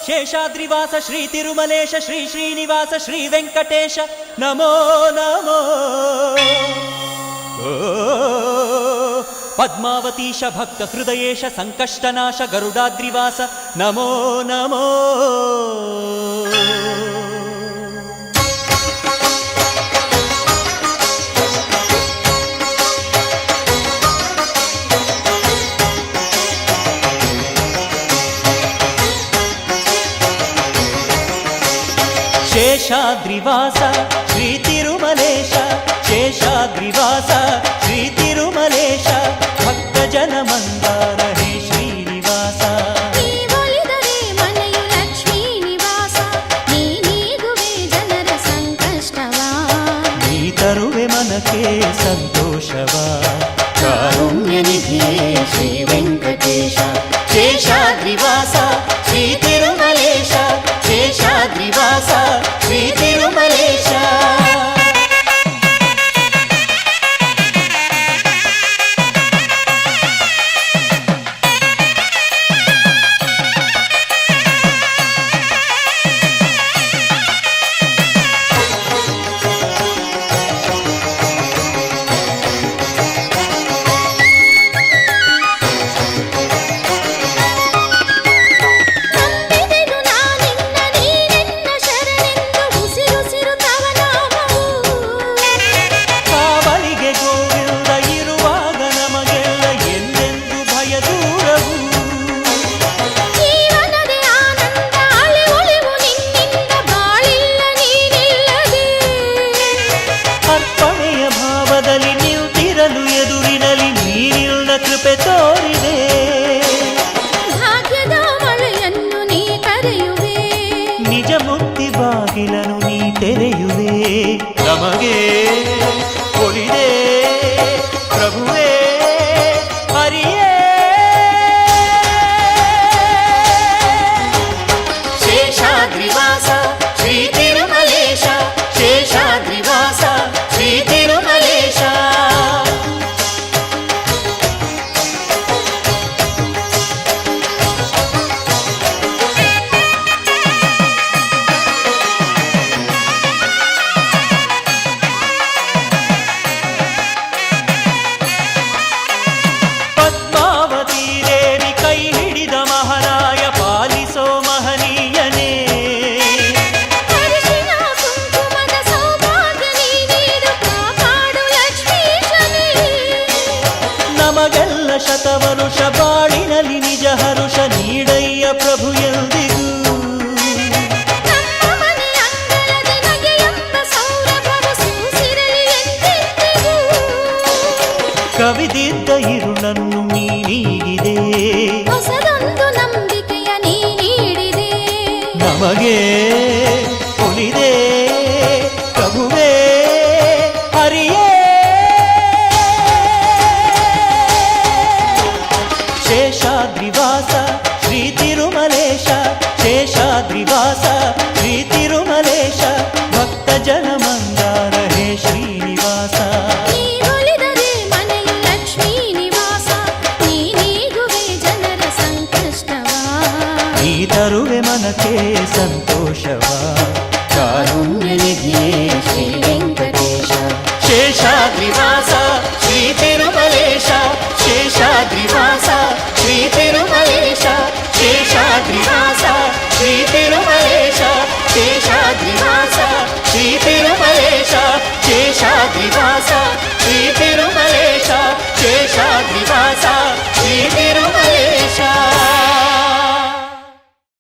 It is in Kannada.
ಶೇಷಾದ್ರಿವಾಸ ಶ್ರೀ ತಿರುಮಲೇಶ ಶ್ರೀ ಶ್ರೀನಿವಾಸ ಶ್ರೀ ವೆಂಕಟೇಶ ನಮೋ ನಮೋ. ಪದ್ಮಾವತೀಶ ಭಕ್ತ ಹೃದಯೇಶ ಸಂಕಷ್ಟನಾಶ ಗರುಡಾದ್ರಿವಾಸ ನಮೋ ನಮೋ. ಶೇಷಾದ್ರಿವಾಸ ಶ್ರೀ ತಿರುಮಲೇಶ ಶೇಷಾದ್ರಿವಾಸ ಶ್ರೀ ತಿರುಮಲೇಶ ಭಕ್ತ ಜನ ಮಂದಾರ ಹೇ ಶ್ರೀನಿವಾಸ. ನೀವೊಲಿದರೆ ಮನೆಯು ಲಕ್ಷ್ಮೀ ನಿವಾಸ, ನೀ ನೀಗುವೆ ಜನರ ಸಂಕಷ್ಟವ, ನೀ ತರುವೆ ಮನಕ್ಕೆ ಸಂತೋಷವ. ಕಾರುಣ್ಯ ನಿಧಿಯೇ ಶ್ರೀ ವೆಂಕಟೇಶ. ಶೇಷಾದ್ರಿವಾಸ ಶ್ರೀ ತಿರುಮಲೇಶ ಶೇಷಾದ್ರಿವಾಸ ಶ್ರೀ ತಿರುಮಲೇಶ. ನಿಜ ಮುಕ್ತಿ ಬಾಗಿಲನು ನೀ ತೆರೆಯುವೆ, ನಮಗೆ ಒಲಿದೆ ಪ್ರಭುವೇ ಹರಿಯೇ. ಶೇಷಾದ್ರಿವಾಸ ಶ್ರೀ ತಿರುಮಲೇಶ ಶೇಷಾದ್ರಿವಾಸ ಶ್ರೀ ತಿರುಮಲೇಶ. ಶತವರುಷ ಬಾಳಿನಲ್ಲಿ ನಿಜ ಹರುಷ ನೀಡಯ್ಯ ಪ್ರಭು ಎಂದಿಗೂ. ಕವಿದಿದ್ದ ಇರುಳನ್ನು ನೀ ನೀಗಿದೆ, ಹೊಸದೊಂದು ನಂಬಿಕೆಯ ನೀ ನೀಡಿದೆ, ನಮಗೆ ಒಲಿದೆ ಪ್ರಭುವೇ ಹರಿಯೇ. ಶೇಷಾದ್ರಿವಾಸ ಶ್ರೀ ತಿರುಮಲೇಶ ಶೇಷಾದ್ರಿವಾಸ ಶ್ರೀ ತಿರುಮಲೇಶ ಭಕ್ತ ಜನ ಮಂದಾರ ಹೇ ಶ್ರೀನಿವಾಸ. ನೀವೊಲಿದರೆ ಮನೆಯು ಲಕ್ಷ್ಮೀ ನಿವಾಸ, ನೀ ನೀಗುವೆ ಜನರ ಸಂಕಷ್ಟವ, ನೀ ತರುವೆ ಮನಕ್ಕೆ ಸಂತೋಷವ.